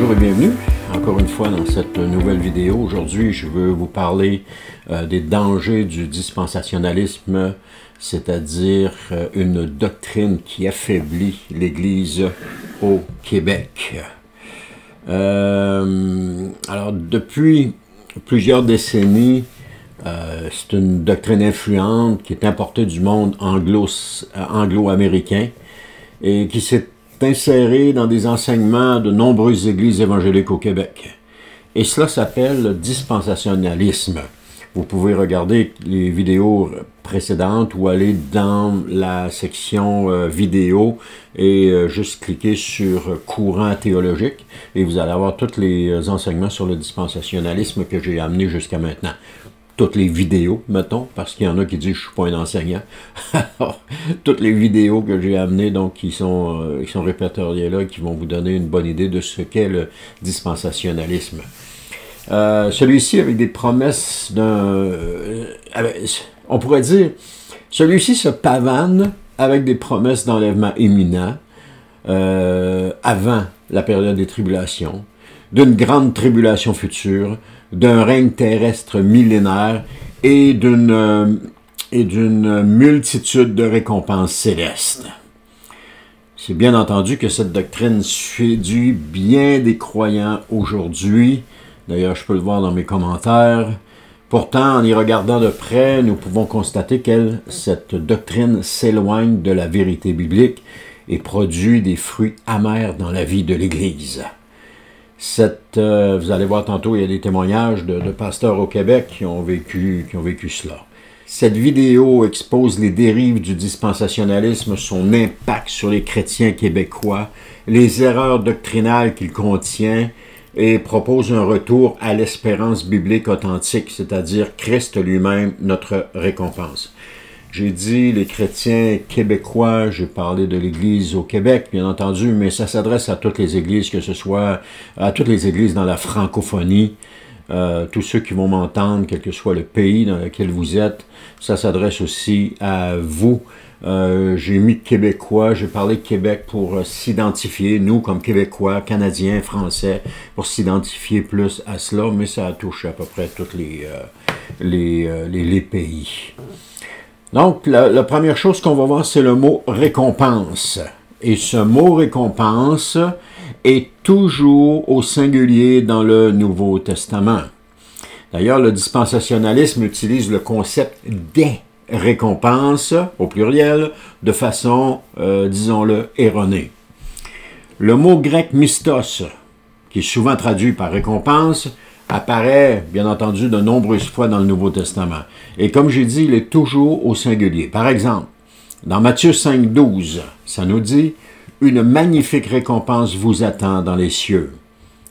Bonjour et bienvenue, encore une fois dans cette nouvelle vidéo. Aujourd'hui, je veux vous parler des dangers du dispensationalisme, c'est-à-dire une doctrine qui affaiblit l'Église au Québec. Alors, depuis plusieurs décennies, c'est une doctrine influente qui est importée du monde anglo-américain et qui s'est insérée dans des enseignements de nombreuses églises évangéliques au Québec. Et cela s'appelle le dispensationalisme. Vous pouvez regarder les vidéos précédentes ou aller dans la section vidéo et juste cliquer sur courant théologique et vous allez avoir tous les enseignements sur le dispensationalisme que j'ai amené jusqu'à maintenant. Toutes les vidéos, mettons, parce qu'il y en a qui disent que je ne suis pas un enseignant. Alors, toutes les vidéos que j'ai amenées, donc, qui sont répertoriées là, qui vont vous donner une bonne idée de ce qu'est le dispensationalisme. Celui-ci avec des promesses d'un... on pourrait dire, celui-ci se pavane avec des promesses d'enlèvement imminent avant la période des tribulations, d'une grande tribulation future, d'un règne terrestre millénaire et d'une multitude de récompenses célestes. C'est bien entendu que cette doctrine séduit bien des croyants aujourd'hui. D'ailleurs, je peux le voir dans mes commentaires. Pourtant, en y regardant de près, nous pouvons constater que cette doctrine s'éloigne de la vérité biblique et produit des fruits amers dans la vie de l'Église. Vous allez voir tantôt, il y a des témoignages de pasteurs au Québec qui ont vécu cela. Cette vidéo expose les dérives du dispensationalisme, son impact sur les chrétiens québécois, les erreurs doctrinales qu'il contient et propose un retour à l'espérance biblique authentique, c'est-à-dire Christ lui-même, notre récompense. J'ai dit les chrétiens québécois, j'ai parlé de l'Église au Québec, bien entendu, mais ça s'adresse à toutes les églises, que ce soit à toutes les églises dans la francophonie, tous ceux qui vont m'entendre, quel que soit le pays dans lequel vous êtes, ça s'adresse aussi à vous. J'ai mis Québécois, j'ai parlé de Québec pour s'identifier, nous comme Québécois, Canadiens, Français, pour s'identifier plus à cela, mais ça touche à peu près tous les pays. Donc, la première chose qu'on va voir, c'est le mot « récompense ». Et ce mot « récompense » est toujours au singulier dans le Nouveau Testament. D'ailleurs, le dispensationalisme utilise le concept des récompenses, au pluriel, de façon, disons-le, erronée. Le mot grec « mistos », qui est souvent traduit par « récompense », apparaît, bien entendu, de nombreuses fois dans le Nouveau Testament. Et comme j'ai dit, il est toujours au singulier. Par exemple, dans Matthieu 5,12, ça nous dit « Une magnifique récompense vous attend dans les cieux ».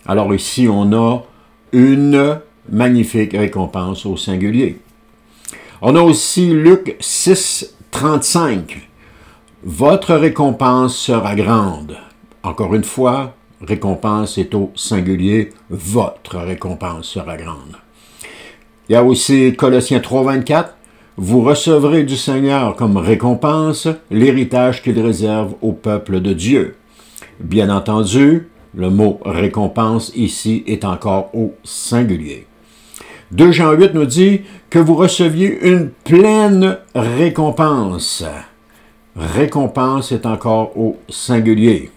Alors ici, on a une magnifique récompense au singulier. On a aussi Luc 6,35. « Votre récompense sera grande ». Encore une fois, récompense est au singulier, votre récompense sera grande. Il y a aussi Colossiens 3,24, vous recevrez du Seigneur comme récompense l'héritage qu'il réserve au peuple de Dieu. Bien entendu, le mot récompense ici est encore au singulier. 2 Jean 8 nous dit que vous receviez une pleine récompense. Récompense est encore au singulier.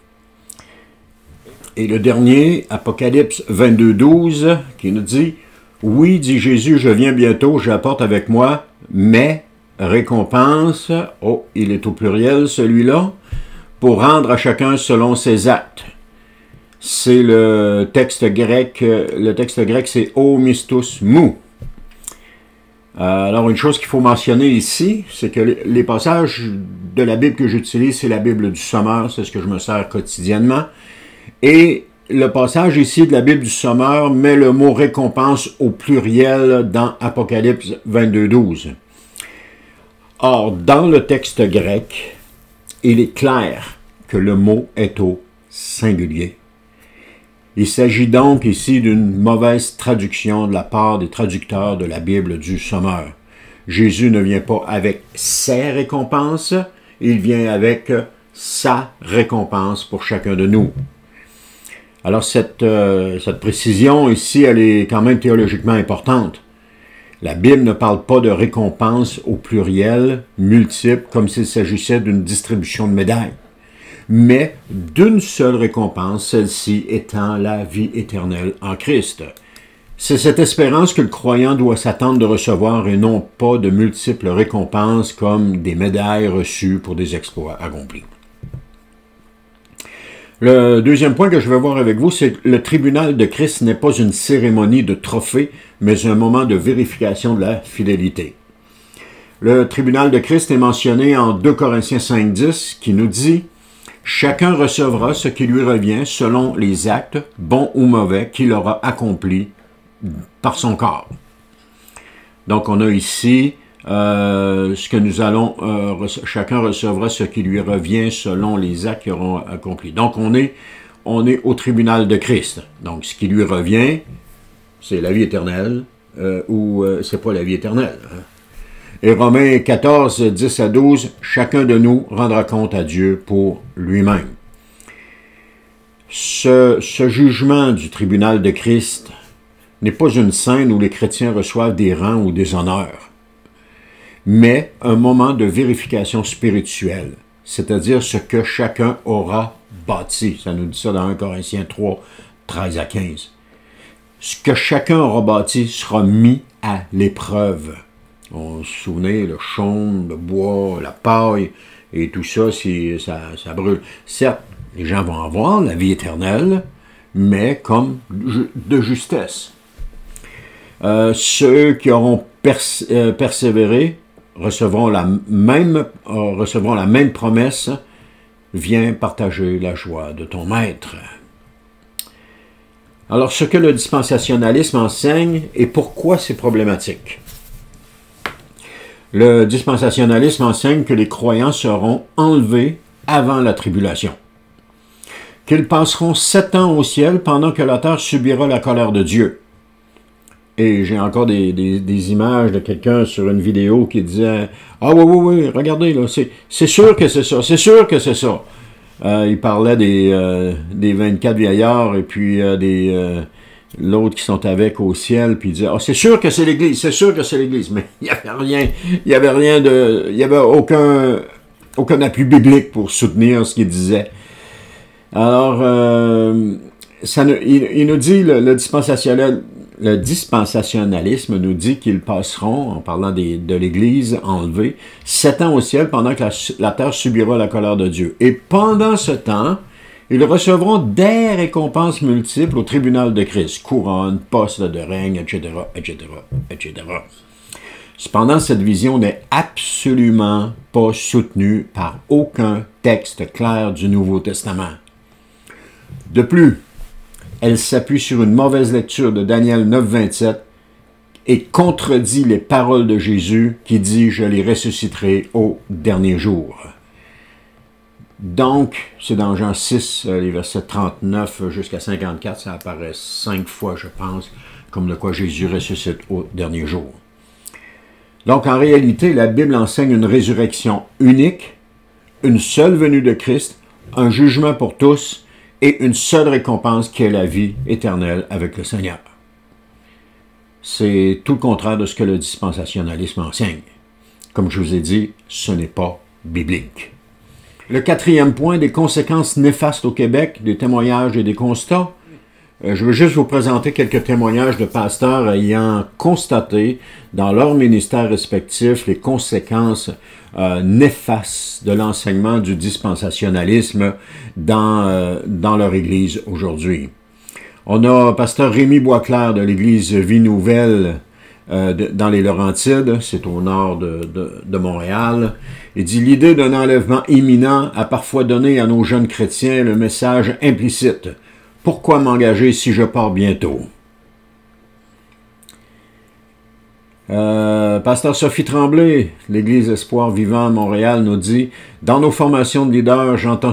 Et le dernier, Apocalypse 22,12, qui nous dit « Oui, dit Jésus, je viens bientôt, j'apporte avec moi mes récompenses. » Oh, il est au pluriel, celui-là. « Pour rendre à chacun selon ses actes. » C'est le texte grec c'est « O mistos mou ». Alors, une chose qu'il faut mentionner ici, c'est que les passages de la Bible que j'utilise, c'est la Bible du Sommeur, c'est ce que je me sers quotidiennement. Et le passage ici de la Bible du Sommeur met le mot « récompense » au pluriel dans Apocalypse 22,12. Or, dans le texte grec, il est clair que le mot est au singulier. Il s'agit donc ici d'une mauvaise traduction de la part des traducteurs de la Bible du Sommeur. Jésus ne vient pas avec ses récompenses, il vient avec sa récompense pour chacun de nous. Alors cette précision ici, elle est quand même théologiquement importante. La Bible ne parle pas de récompense au pluriel, multiple, comme s'il s'agissait d'une distribution de médailles, mais d'une seule récompense, celle-ci étant la vie éternelle en Christ. C'est cette espérance que le croyant doit s'attendre de recevoir et non pas de multiples récompenses comme des médailles reçues pour des exploits accomplis. Le deuxième point que je vais voir avec vous, c'est que le tribunal de Christ n'est pas une cérémonie de trophée, mais un moment de vérification de la fidélité. Le tribunal de Christ est mentionné en 2 Corinthiens 5,10 qui nous dit « Chacun recevra ce qui lui revient selon les actes, bons ou mauvais, qu'il aura accomplis par son corps. » Donc on a ici ce que nous allons, chacun recevra ce qui lui revient selon les actes qu'ils auront accomplis. Donc on est au tribunal de Christ. Donc ce qui lui revient, c'est la vie éternelle ou c'est pas la vie éternelle. Hein. Et Romains 14, 10 à 12, chacun de nous rendra compte à Dieu pour lui-même. Ce jugement du tribunal de Christ n'est pas une scène où les chrétiens reçoivent des rangs ou des honneurs, mais un moment de vérification spirituelle, c'est-à-dire ce que chacun aura bâti. Ça nous dit ça dans 1 Corinthiens 3, 13 à 15. Ce que chacun aura bâti sera mis à l'épreuve. On se souvient, le chaume, le bois, la paille, et tout ça, ça brûle. Certes, les gens vont avoir la vie éternelle, mais comme de justesse. Ceux qui auront persévéré recevront la même promesse, viens partager la joie de ton maître. Alors, ce que le dispensationalisme enseigne et pourquoi c'est problématique. Le dispensationalisme enseigne que les croyants seront enlevés avant la tribulation, qu'ils passeront 7 ans au ciel pendant que la terre subira la colère de Dieu. Et j'ai encore des images de quelqu'un sur une vidéo qui disait « Ah oui, regardez, là, c'est sûr que c'est ça, c'est sûr que c'est ça. » Il parlait des 24 vieillards et puis l'autre qui sont avec au ciel, puis il disait « Ah, c'est sûr que c'est l'Église, c'est sûr que c'est l'Église. » Mais il n'y avait aucun appui biblique pour soutenir ce qu'il disait. Alors, il nous dit, le dispensationalisme nous dit qu'ils passeront, en parlant de l'Église enlevée, 7 ans au ciel pendant que la terre subira la colère de Dieu. Et pendant ce temps, ils recevront des récompenses multiples au tribunal de Christ, couronne, poste de règne, etc., etc., etc. Cependant, cette vision n'est absolument pas soutenue par aucun texte clair du Nouveau Testament. De plus, elle s'appuie sur une mauvaise lecture de Daniel 9, 27 et contredit les paroles de Jésus qui dit « Je les ressusciterai au dernier jour ». Donc, c'est dans Jean 6, les versets 39 jusqu'à 54, ça apparaît 5 fois, je pense, comme de quoi Jésus ressuscite au dernier jour. Donc, en réalité, la Bible enseigne une résurrection unique, une seule venue de Christ, un jugement pour tous, et une seule récompense qui est la vie éternelle avec le Seigneur. C'est tout le contraire de ce que le dispensationalisme enseigne. Comme je vous ai dit, ce n'est pas biblique. Le quatrième point, des conséquences néfastes au Québec, des témoignages et des constats. Je veux juste vous présenter quelques témoignages de pasteurs ayant constaté dans leur ministère respectif les conséquences néfastes de l'enseignement du dispensationalisme dans leur Église aujourd'hui. On a pasteur Rémi Boisclair de l'Église Vie Nouvelle dans les Laurentides, c'est au nord de Montréal. Il dit « L'idée d'un enlèvement imminent a parfois donné à nos jeunes chrétiens le message implicite « Pourquoi m'engager si je pars bientôt? » Pasteur Sophie Tremblay, l'Église Espoir Vivant à Montréal, nous dit « Dans nos formations de leaders, j'entends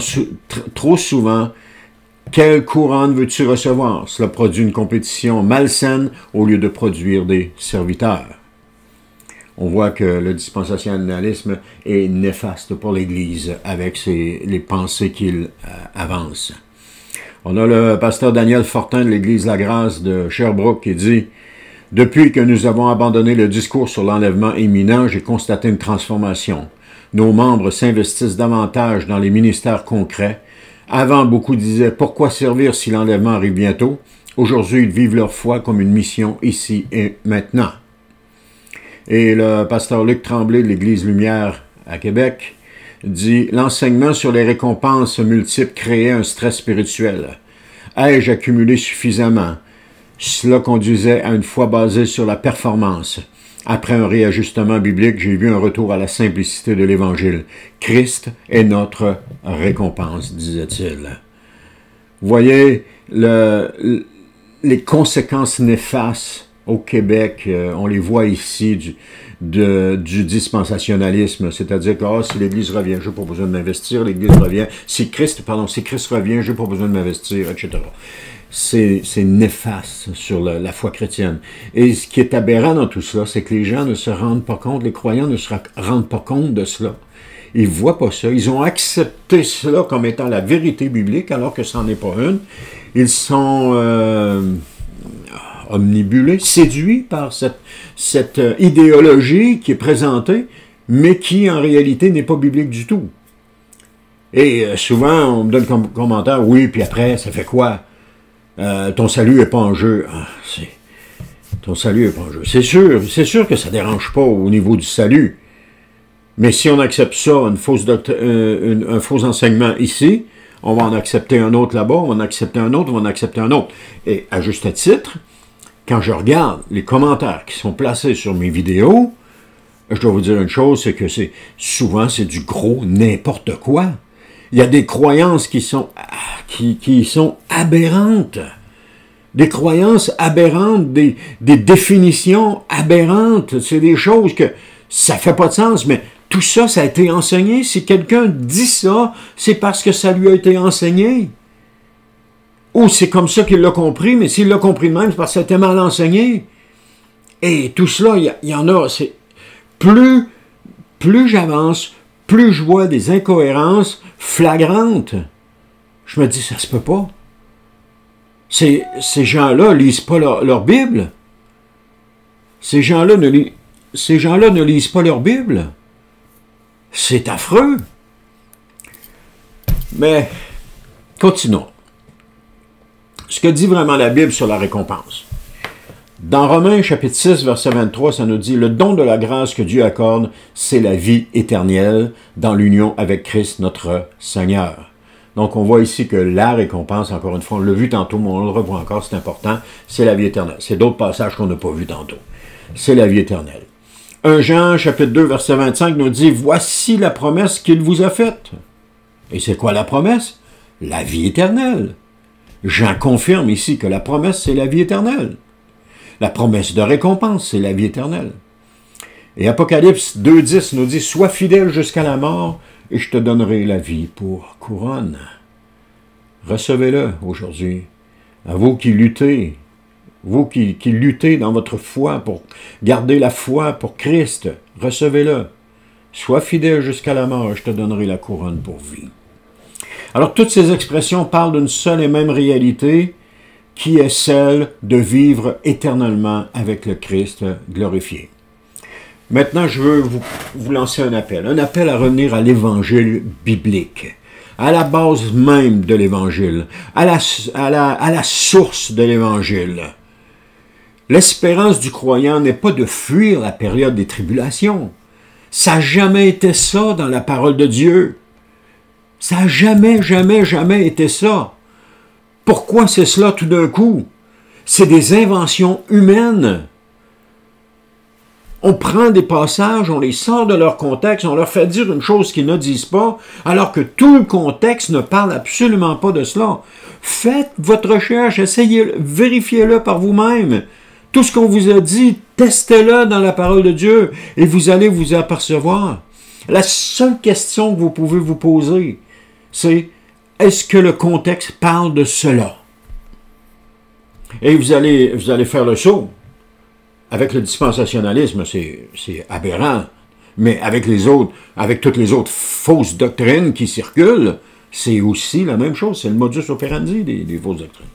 trop souvent « Quelle couronne veux-tu recevoir? » Cela produit une compétition malsaine au lieu de produire des serviteurs. On voit que le dispensationalisme est néfaste pour l'Église avec les pensées qu'il avance. On a le pasteur Daniel Fortin de l'Église La Grâce de Sherbrooke qui dit « Depuis que nous avons abandonné le discours sur l'enlèvement imminent, j'ai constaté une transformation. Nos membres s'investissent davantage dans les ministères concrets. Avant, beaucoup disaient « Pourquoi servir si l'enlèvement arrive bientôt ?» Aujourd'hui, ils vivent leur foi comme une mission ici et maintenant. Et le pasteur Luc Tremblay de l'Église Lumière à Québec dit « L'enseignement sur les récompenses multiples créait un stress spirituel. Ai-je accumulé suffisamment? Cela conduisait à une foi basée sur la performance. Après un réajustement biblique, j'ai vu un retour à la simplicité de l'Évangile. Christ est notre récompense, disait-il. » Vous voyez, les conséquences néfastes au Québec, on les voit ici du dispensationalisme, c'est-à-dire que si l'Église revient, je n'ai pas besoin de m'investir, l'Église revient, si Christ revient, je n'ai pas besoin de m'investir, etc. C'est néfaste sur la foi chrétienne. Et ce qui est aberrant dans tout cela, c'est que les gens ne se rendent pas compte, les croyants ne se rendent pas compte de cela. Ils ne voient pas ça. Ils ont accepté cela comme étant la vérité biblique, alors que ce n'en est pas une. Ils sont omnibulés, séduits par cette idéologie qui est présentée, mais qui en réalité n'est pas biblique du tout. Et souvent, on me donne comme commentaire, oui, puis après, ça fait quoi? Ton salut n'est pas en jeu. Ah, ton salut n'est pas en jeu. C'est sûr que ça ne dérange pas au niveau du salut. Mais si on accepte ça, un faux enseignement ici, on va en accepter un autre là-bas, on va en accepter un autre, on va en accepter un autre. Et à juste titre, quand je regarde les commentaires qui sont placés sur mes vidéos, je dois vous dire une chose, c'est que souvent c'est du gros n'importe quoi. Il y a des croyances qui sont aberrantes. Des croyances aberrantes, des définitions aberrantes. C'est des choses que ça fait pas de sens, mais tout ça, ça a été enseigné. Si quelqu'un dit ça, c'est parce que ça lui a été enseigné. Ou c'est comme ça qu'il l'a compris, mais s'il l'a compris de même, c'est parce que ça a été mal enseigné. Et tout cela, il y en a. Plus j'avance, plus je vois des incohérences flagrantes. Je me dis, ça se peut pas. Ces gens-là ne lisent pas leur Bible. Ces gens-là ne lisent pas leur Bible. C'est affreux. Mais, continuons. Ce que dit vraiment la Bible sur la récompense. Dans Romains chapitre 6, verset 23, ça nous dit « Le don de la grâce que Dieu accorde, c'est la vie éternelle dans l'union avec Christ notre Seigneur. » Donc, on voit ici que la récompense, encore une fois, on l'a vu tantôt, mais on le revoit encore, c'est important, c'est la vie éternelle. C'est d'autres passages qu'on n'a pas vus tantôt. C'est la vie éternelle. 1 Jean, chapitre 2, verset 25, nous dit « Voici la promesse qu'il vous a faite. » Et c'est quoi la promesse? La vie éternelle. Jean confirme ici que la promesse, c'est la vie éternelle. La promesse de récompense, c'est la vie éternelle. Et Apocalypse 2.10 nous dit « Sois fidèle jusqu'à la mort, et je te donnerai la vie pour couronne. » Recevez-le aujourd'hui. À vous qui luttez, vous qui luttez dans votre foi pour garder la foi pour Christ, recevez-le. Sois fidèle jusqu'à la mort, et je te donnerai la couronne pour vie. Alors, toutes ces expressions parlent d'une seule et même réalité, qui est celle de vivre éternellement avec le Christ glorifié. Maintenant, je veux vous lancer un appel à revenir à l'Évangile biblique, à la base même de l'Évangile, à la source de l'Évangile. L'espérance du croyant n'est pas de fuir la période des tribulations. Ça n'a jamais été ça dans la parole de Dieu. Ça n'a jamais, jamais, jamais été ça. Pourquoi c'est cela tout d'un coup? C'est des inventions humaines. On prend des passages, on les sort de leur contexte, on leur fait dire une chose qu'ils ne disent pas, alors que tout le contexte ne parle absolument pas de cela. Faites votre recherche, essayez, vérifiez-le par vous-même. Tout ce qu'on vous a dit, testez-le dans la parole de Dieu et vous allez vous apercevoir. La seule question que vous pouvez vous poser, c'est est-ce que le contexte parle de cela? Et vous allez faire le saut. Avec le dispensationalisme, c'est aberrant. Mais avec toutes les autres fausses doctrines qui circulent, C'est aussi la même chose, c'est le modus operandi des fausses doctrines.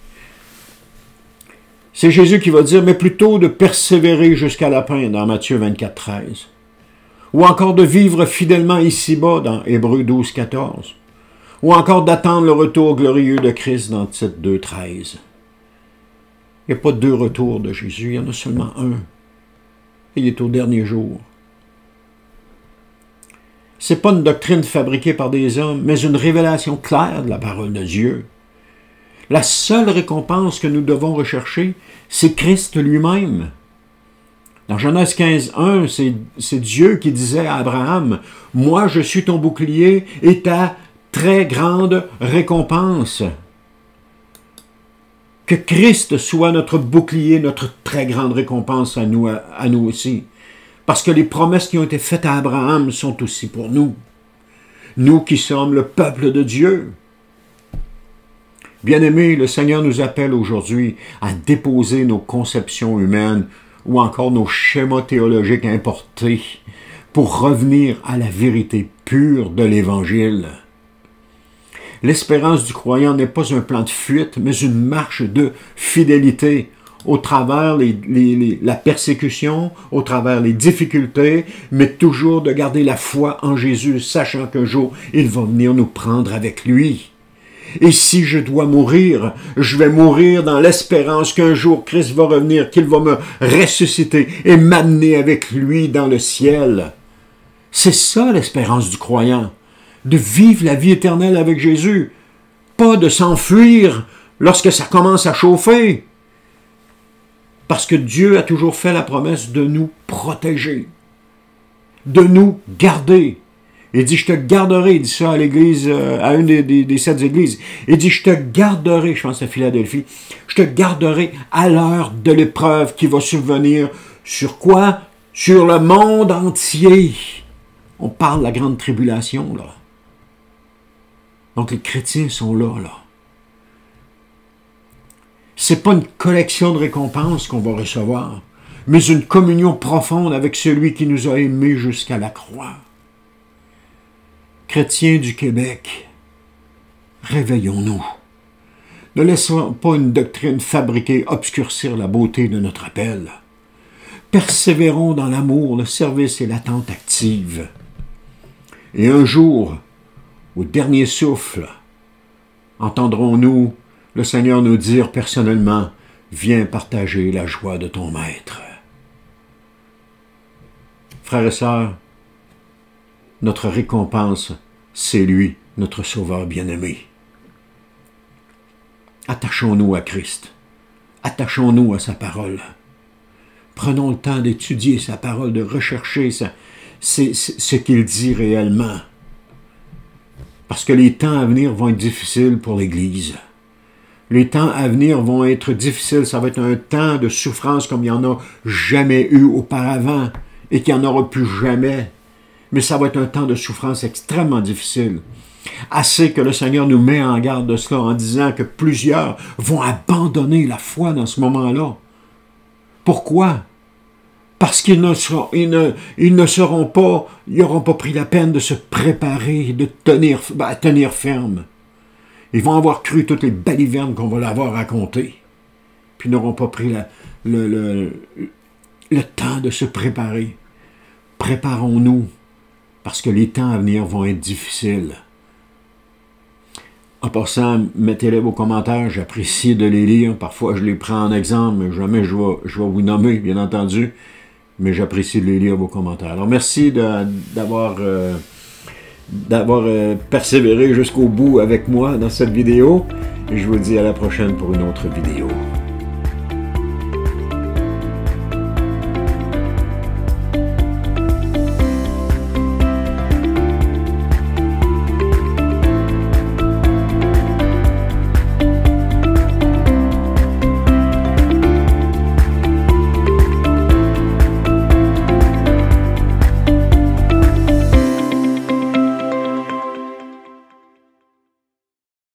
C'est Jésus qui va dire, mais plutôt de persévérer jusqu'à la fin, dans Matthieu 24, 13. Ou encore de vivre fidèlement ici-bas, dans Hébreux 12, 14. Ou encore d'attendre le retour glorieux de Christ, dans Tite 2, 13. Il n'y a pas deux retours de Jésus, il y en a seulement un. Il est au dernier jour. Ce n'est pas une doctrine fabriquée par des hommes, mais une révélation claire de la parole de Dieu. La seule récompense que nous devons rechercher, c'est Christ lui-même. Dans Genèse 15, 1, c'est Dieu qui disait à Abraham, « Moi, je suis ton bouclier et ta très grande récompense. » Que Christ soit notre bouclier, notre très grande récompense à nous aussi. Parce que les promesses qui ont été faites à Abraham sont aussi pour nous. Nous qui sommes le peuple de Dieu. Bien-aimés, le Seigneur nous appelle aujourd'hui à déposer nos conceptions humaines ou encore nos schémas théologiques importés pour revenir à la vérité pure de l'Évangile. L'espérance du croyant n'est pas un plan de fuite, mais une marche de fidélité au travers la persécution, au travers les difficultés, mais toujours de garder la foi en Jésus, sachant qu'un jour, il va venir nous prendre avec lui. Et si je dois mourir, je vais mourir dans l'espérance qu'un jour Christ va revenir, qu'il va me ressusciter et m'amener avec lui dans le ciel. C'est ça l'espérance du croyant, de vivre la vie éternelle avec Jésus, pas de s'enfuir lorsque ça commence à chauffer. Parce que Dieu a toujours fait la promesse de nous protéger, de nous garder. Il dit, je te garderai, il dit ça à l'église, à une des 7 églises. Il dit, je te garderai, je pense à Philadelphie, je te garderai à l'heure de l'épreuve qui va survenir. Sur quoi? Sur le monde entier. On parle de la grande tribulation, là. Donc les chrétiens sont là. C'est pas une collection de récompenses qu'on va recevoir, mais une communion profonde avec celui qui nous a aimés jusqu'à la croix. Chrétiens du Québec, réveillons-nous. Ne laissons pas une doctrine fabriquée obscurcir la beauté de notre appel. Persévérons dans l'amour, le service et l'attente active. Et un jour, au dernier souffle, entendrons-nous le Seigneur nous dire personnellement, « Viens partager la joie de ton Maître. » Frères et sœurs, notre récompense, c'est lui, notre Sauveur bien-aimé. Attachons-nous à Christ. Attachons-nous à sa parole. Prenons le temps d'étudier sa parole, de rechercher ce qu'il dit réellement. Parce que les temps à venir vont être difficiles pour l'Église. Les temps à venir vont être difficiles. Ça va être un temps de souffrance comme il n'y en a jamais eu auparavant et qu'il n'y en aura plus jamais. Mais ça va être un temps de souffrance extrêmement difficile. Assez que le Seigneur nous met en garde de cela en disant que plusieurs vont abandonner la foi dans ce moment-là. Pourquoi? Parce qu'ils n'auront pas pris la peine de se préparer, de tenir ferme. Ils vont avoir cru toutes les balivernes qu'on va leur racontées, puis n'auront pas pris le temps de se préparer. Préparons-nous, parce que les temps à venir vont être difficiles. En passant, mettez-les vos commentaires, j'apprécie de les lire. Parfois, je les prends en exemple, mais jamais je vais vous nommer, bien entendu. Mais j'apprécie de les lire, vos commentaires. Alors, merci d'avoir persévéré jusqu'au bout avec moi dans cette vidéo. Et je vous dis à la prochaine pour une autre vidéo.